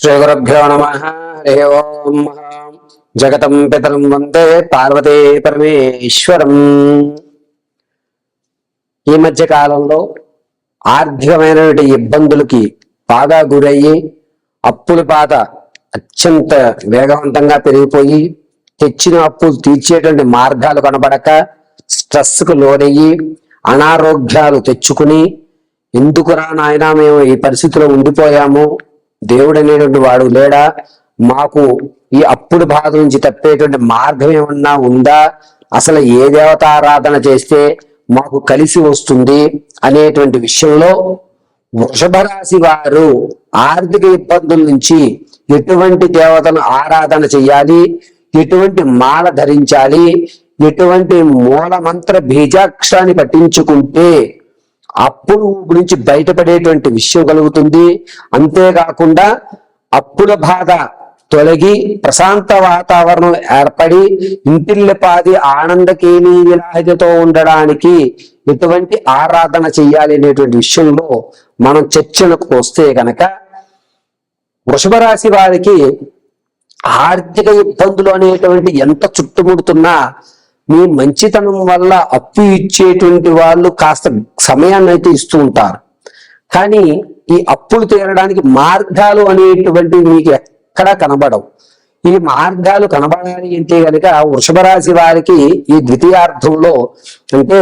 శ్రీ గురుభ్యో నమః. హరి ఓం. జగతం పితరం వందే పార్వతీ పరమేశ్వరం. ఈ మధ్య కాలంలో ఆర్థికమైనటువంటి ఇబ్బందులకి బాగా గురయ్యి అప్పుల బాధ అత్యంత వేగవంతంగా పెరిగిపోయి తెచ్చిన అప్పులు తీర్చేటువంటి మార్గాలు కనబడక స్ట్రెస్కు లోనయ్యి అనారోగ్యాలు తెచ్చుకుని ఎందుకురా నాయనా మేము ఈ పరిస్థితిలో ఉండిపోయాము, దేవుడు అనేటువంటి వాడు లేడా, మాకు ఈ అప్పుడు బాధ నుంచి తప్పేటువంటి మార్గం ఏమన్నా ఉందా, అసలు ఏ దేవతారాధన చేస్తే మాకు కలిసి వస్తుంది అనేటువంటి విషయంలో వృషభ రాశి వారు ఆర్థిక ఇబ్బందుల నుంచి ఎటువంటి దేవతను ఆరాధన చెయ్యాలి, ఎటువంటి మాల ధరించాలి, ఎటువంటి మూల మంత్ర బీజాక్షరాన్ని పట్టించుకుంటే అప్పుల నుంచి బయటపడేటువంటి విషయం కలుగుతుంది. అంతేకాకుండా అప్పుల బాధ తొలగి ప్రశాంత వాతావరణం ఏర్పడి ఇంటిల్లిపాది ఆనందకేమీ విలాహితతో ఉండడానికి ఎటువంటి ఆరాధన చెయ్యాలి అనేటువంటి విషయంలో మనం చర్చలకు వస్తే కనుక వృషభ రాశి వారికి ఆర్థిక ఇబ్బందులు అనేటువంటి ఎంత చుట్టుముడుతున్నా మీ మంచితనం వల్ల అప్పు ఇచ్చేటువంటి వాళ్ళు కాస్త సమయాన్ని అయితే ఇస్తూ ఉంటారు. కానీ ఈ అప్పులు తీరడానికి మార్గాలు అనేటువంటివి మీకు ఎక్కడా కనబడవు. ఈ మార్గాలు కనబడాలి అంటే కనుక వృషభ రాశి వారికి ఈ ద్వితీయార్థంలో అంటే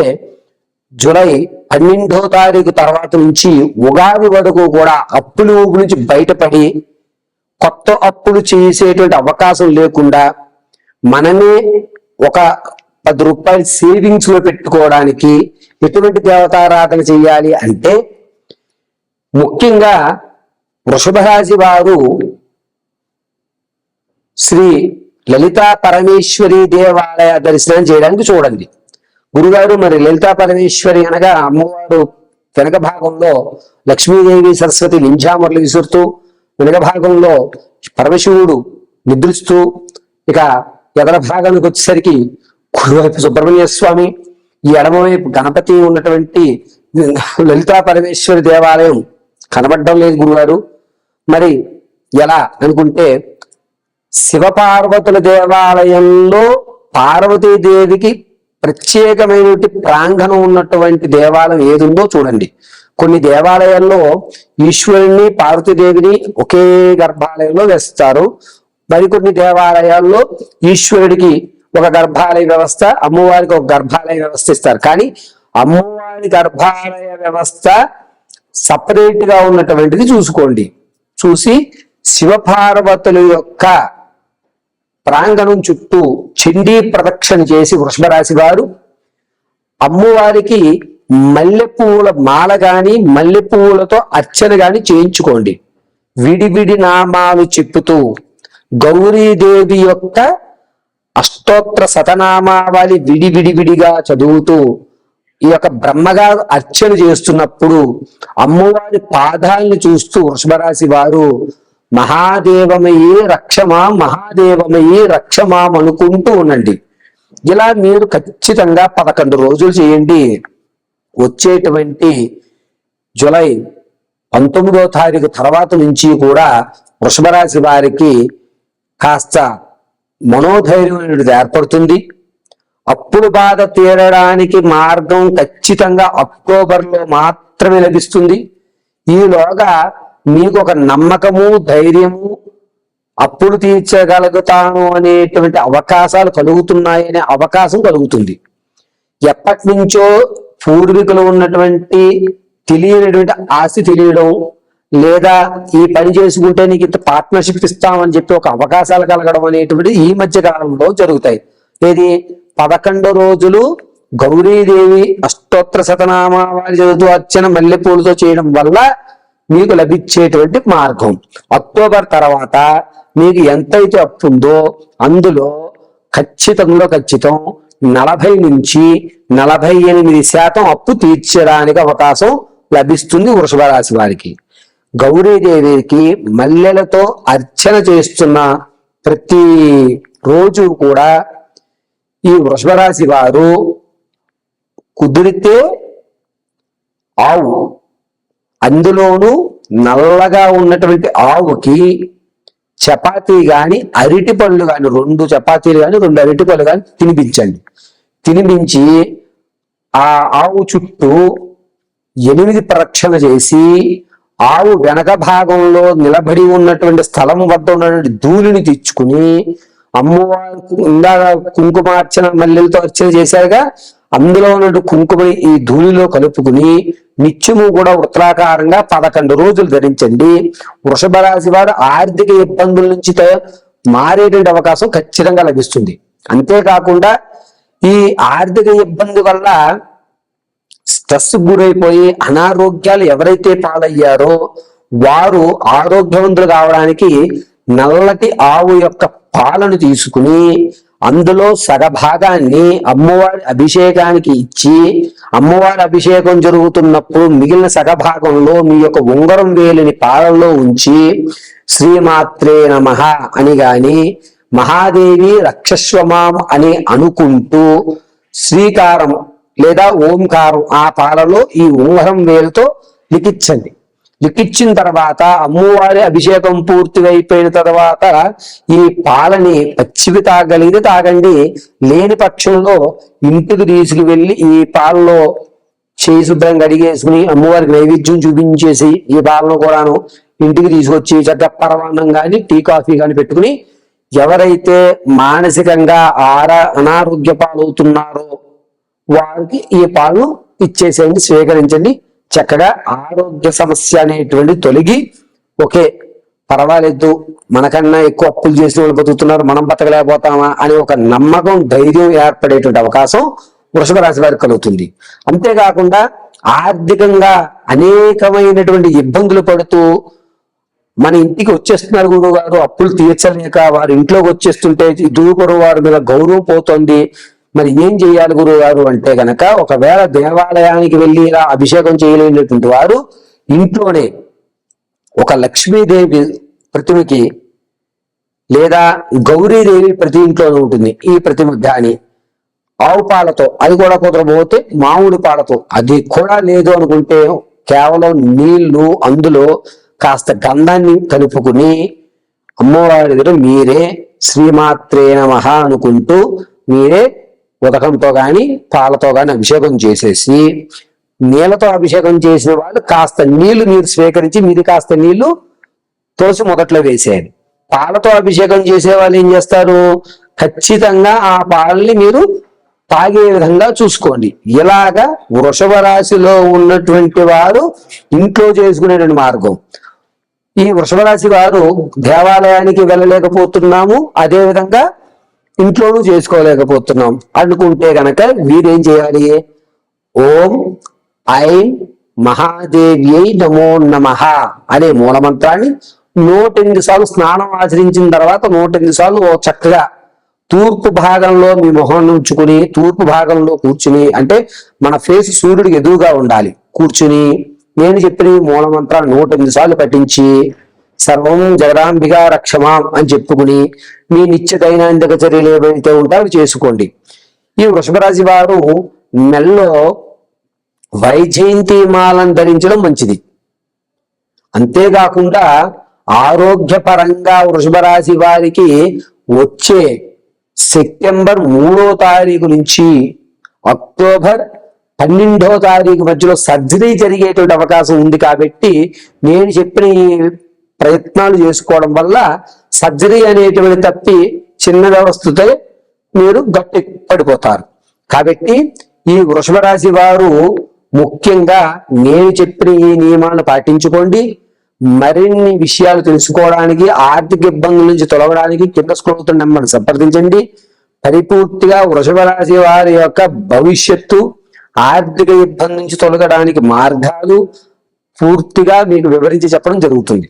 జూలై 12వ తారీఖు తర్వాత నుంచి ఉగాది వరకు కూడా అప్పుల నుంచి బయటపడి కొత్త అప్పులు చేసేటువంటి అవకాశం లేకుండా మనమే ఒక 10 రూపాయలు సేవింగ్స్ లో పెట్టుకోవడానికి ఎటువంటి దేవతారాధన చేయాలి అంటే ముఖ్యంగా వృషభ రాశి వారు శ్రీ లలితా పరమేశ్వరి దేవాలయ దర్శనం చేయడానికి చూడండి. గురుగారు మరి లలితా పరమేశ్వరి అనగా అమ్మవారు వెనక భాగంలో లక్ష్మీదేవి సరస్వతి నింజామర్లు విసురుతూ, వెనక భాగంలో పరమశివుడు నిద్రిస్తూ, ఇక ఎదర భాగానికి వచ్చేసరికి కుడివైపు సుబ్రహ్మణ్య స్వామి, ఈ ఎడమవైపు గణపతి ఉన్నటువంటి లలితా పరమేశ్వరి దేవాలయం కనబడడం లేదు గురుగారు. మరి ఎలా అనుకుంటే శివపార్వతుల దేవాలయంలో పార్వతీదేవికి ప్రత్యేకమైనటువంటి ప్రాంగణం ఉన్నటువంటి దేవాలయం ఏది ఉందో చూడండి. కొన్ని దేవాలయాల్లో ఈశ్వరుని పార్వతీదేవిని ఒకే గర్భాలయంలో వేస్తారు. మరికొన్ని దేవాలయాల్లో ఈశ్వరుడికి ఒక గర్భాలయ వ్యవస్థ, అమ్మవారికి ఒక గర్భాలయ వ్యవస్థ ఇస్తారు. కానీ అమ్మవారి గర్భాలయ వ్యవస్థ సపరేట్ గా ఉన్నటువంటిది చూసుకోండి. చూసి శివపార్వతుల యొక్క ప్రాంగణం చుట్టూ చండీ ప్రదక్షిణ చేసి వృషభ రాశి వారు అమ్మవారికి మల్లెపూల మాల గాని మల్లెపూలతో అర్చన గాని చేయించుకోండి. విడివిడి నామాలు చెప్పుతూ గౌరీదేవి యొక్క అష్టోత్తర శతనామావళి విడివిడివిడిగా చదువుతూ ఈ యొక్క బ్రహ్మగారు అర్చన చేస్తున్నప్పుడు అమ్మవారి పాదాలను చూస్తూ వృషభ రాశి వారు మహాదేవమయే రక్షమాం, మహాదేవమయే రక్షమాం అనుకుంటూ ఉండండి. ఇలా మీరు ఖచ్చితంగా 11 రోజులు చేయండి. వచ్చేటువంటి జూలై 19వ తారీఖు తర్వాత నుంచి కూడా వృషభ రాశి వారికి కాస్త మనోధైర్యం అనేది ఏర్పడుతుంది. అప్పుల బాధ తీరడానికి మార్గం ఖచ్చితంగా అక్టోబర్లో మాత్రమే లభిస్తుంది. ఈలోగా మీకు ఒక నమ్మకము, ధైర్యము, అప్పులు తీర్చగలుగుతాను అనేటువంటి అవకాశాలు కలుగుతున్నాయనే అవకాశం కలుగుతుంది. ఎప్పటి నుంచో పూర్వీకులు ఉన్నటువంటి తెలియనటువంటి ఆస్తి తెలియడం, లేదా ఈ పని చేసుకుంటే నీకు ఇంత పార్ట్నర్షిప్ ఇస్తామని చెప్పి ఒక అవకాశాలు కలగడం అనేటువంటి ఈ మధ్య కాలంలో జరుగుతాయి. ఏది 11 రోజులు గౌరీదేవి అష్టోత్తర శతనామావళి చదువుతూ అర్చన మల్లెపూలతో చేయడం వల్ల మీకు లభించేటువంటి మార్గం. అక్టోబర్ తర్వాత మీకు ఎంతైతే అప్పు ఉందో అందులో ఖచ్చితం 40 నుంచి 48% అప్పు తీర్చడానికి అవకాశం లభిస్తుంది వృషభ రాశి వారికి. గౌరీదేవికి మల్లెలతో అర్చన చేస్తున్న ప్రతి రోజు కూడా ఈ వృషభ రాశి వారు కుదిరితే ఆవు, అందులోనూ నల్లగా ఉన్నటువంటి ఆవుకి చపాతీ గాని అరటి పళ్ళు గాని 2 చపాతీలు గాని 2 అరటి పళ్ళు గాని తినిపించండి. తినిపించి ఆ ఆవు చుట్టూ 8 ప్రదక్షిణ చేసి ఆవు వెనక భాగంలో నిలబడి ఉన్నటువంటి స్థలం వద్ద ఉన్నటువంటి ధూళిని తెచ్చుకుని అమ్మవారికి ఇందాక కుంకుమార్చన మల్లెలతో అర్చన చేశారుగా, అందులో ఉన్న కుంకుమని ఈ ధూళిలో కలుపుకుని నిత్యము కూడా వృత్తాకారంగా 11 రోజులు ధరించండి. వృషభ రాశి వారు ఆర్థిక ఇబ్బందుల నుంచి మారేటువంటి అవకాశం ఖచ్చితంగా లభిస్తుంది. అంతేకాకుండా ఈ ఆర్థిక ఇబ్బంది వల్ల స్ట్రెస్ గురైపోయి అనారోగ్యాలు ఎవరైతే పాలయ్యారో వారు ఆరోగ్యవంతులు కావడానికి నల్లటి ఆవు యొక్క పాలను తీసుకుని అందులో సగభాగాన్ని అమ్మవారి అభిషేకానికి ఇచ్చి, అమ్మవారి అభిషేకం జరుగుతున్నప్పుడు మిగిలిన సగభాగంలో మీ యొక్క ఉంగరం వేలిని పాలల్లో ఉంచి శ్రీమాత్రే నమః అని గాని మహాదేవి రక్షస్వమాం అని అనుకుంటూ శ్రీకారం లేదా ఓంకారం ఆ పాలలో ఈ ఉంగరం వేలుతో లిఖించండి. లిఖించిన తర్వాత అమ్మవారి అభిషేకం పూర్తిగా అయిపోయిన తర్వాత ఈ పాలని పచ్చివి తాగలిగితే తాగండి, లేని పక్షంలో ఇంటికి తీసుకువెళ్ళి ఈ పాలలో చేయి శుభ్రంగా అడిగేసుకుని అమ్మవారికి నైవేద్యం చూపించేసి ఈ పాలను కూడాను ఇంటికి తీసుకొచ్చి చక్కగా పరమాన్నం కానీ టీ కాఫీ కానీ పెట్టుకుని ఎవరైతే మానసికంగా అనారోగ్య పాలవుతున్నారో వారికి ఈ పాలను ఇచ్చేసేయండి, స్వీకరించండి. చక్కగా ఆరోగ్య సమస్య అనేటువంటి తొలగి ఓకే పర్వాలేదు మనకన్నా ఎక్కువ అప్పులు చేసిన వాళ్ళు బతుకుతున్నారు, మనం బతకలేకపోతామా అనే ఒక నమ్మకం ధైర్యం ఏర్పడేటువంటి అవకాశం వృషభ రాశి వారికి కలుగుతుంది. అంతేకాకుండా ఆర్థికంగా అనేకమైనటువంటి ఇబ్బందులు పడుతూ మన ఇంటికి వచ్చేస్తున్నారు గురువు గారు, అప్పులు తీర్చలేక వారి ఇంట్లోకి వచ్చేస్తుంటే దూపరు వారి మీద గౌరవం పోతుంది, మరి ఏం చేయాలి గురువు గారు అంటే గనక ఒకవేళ దేవాలయానికి వెళ్ళి ఇలా అభిషేకం చేయలేనటువంటి వారు ఇంట్లోనే ఒక లక్ష్మీదేవి ప్రతిమకి లేదా గౌరీదేవి ప్రతి ఇంట్లోనే ఉంటుంది ఈ ప్రతిమ కానీ ఆవు పాలతో, అది కూడా కుదరబోతే మామిడి పాలతో, అది కూడా లేదు అనుకుంటే కేవలం నీళ్లు అందులో కాస్త గంధాన్ని కలుపుకుని అమ్మవారి దగ్గర మీరే శ్రీమాత్రే నమః అనుకుంటూ మీరే ఉదకంతో గాని పాలతో గాని అభిషేకం చేసేసి, నీళ్లతో అభిషేకం చేసిన వాళ్ళు కాస్త నీళ్లు మీరు స్వీకరించి మీది కాస్త నీళ్లు తులసి మొదట్లో వేసేయాలి. పాలతో అభిషేకం చేసే వాళ్ళు ఏం చేస్తారు, ఖచ్చితంగా ఆ పాలని మీరు తాగే విధంగా చూసుకోండి. ఇలాగా వృషభ రాశిలో ఉన్నటువంటి వారు ఇంట్లో చేసుకునేటువంటి మార్గం. ఈ వృషభ రాశి వారు దేవాలయానికి వెళ్ళలేకపోతున్నాము, అదే విధంగా ఇంట్లోనూ చేసుకోలేకపోతున్నాం అనుకుంటే గనక వీరేం చేయాలి, ఓం ఐం మహాదేవ్యై నమో నమః అనే మూలమంత్రాన్ని 108 సార్లు స్నానం ఆచరించిన తర్వాత 108 సార్లు చక్కగా తూర్పు భాగంలో మీ మొహం ఉంచుకుని తూర్పు భాగంలో కూర్చుని, అంటే మన ఫేస్ సూర్యుడికి ఎదురుగా ఉండాలి, కూర్చుని నేను చెప్పిన మూలమంత్రాన్ని 108 సార్లు పఠించి సర్వం జగదాంబిగా రక్షమాం అని చెప్పుకుని మీ నిత్య దైనందిక చర్యలు ఏవైతే ఉంటాయో అవి చేసుకోండి. ఈ వృషభ రాశి వారు మెల్లో వైజయంతి మాలను ధరించడం మంచిది. అంతేకాకుండా ఆరోగ్యపరంగా వృషభ రాశి వారికి వచ్చే సెప్టెంబర్ 3వ తారీఖు నుంచి అక్టోబర్ 12వ తారీఖు మధ్యలో సర్జరీ జరిగేటువంటి అవకాశం ఉంది. కాబట్టి నేను చెప్పిన ఈ ప్రయత్నాలు చేసుకోవడం వల్ల సర్జరీ అనేటువంటి తప్పి చిన్న వ్యవస్థతో మీరు గట్టి పడిపోతారు. కాబట్టి ఈ వృషభ రాశి వారు ముఖ్యంగా నేను చెప్పిన ఈ నియమాలను పాటించుకోండి. మరిన్ని విషయాలు తెలుసుకోవడానికి, ఆర్థిక ఇబ్బందుల నుంచి తొలగడానికి కింద స్క్రోల్ అవుతున్న నెంబర్ని సంప్రదించండి. పరిపూర్తిగా వృషభ రాశి వారి యొక్క భవిష్యత్తు, ఆర్థిక ఇబ్బంది నుంచి తొలగడానికి మార్గాలు పూర్తిగా మీకు వివరించి చెప్పడం జరుగుతుంది.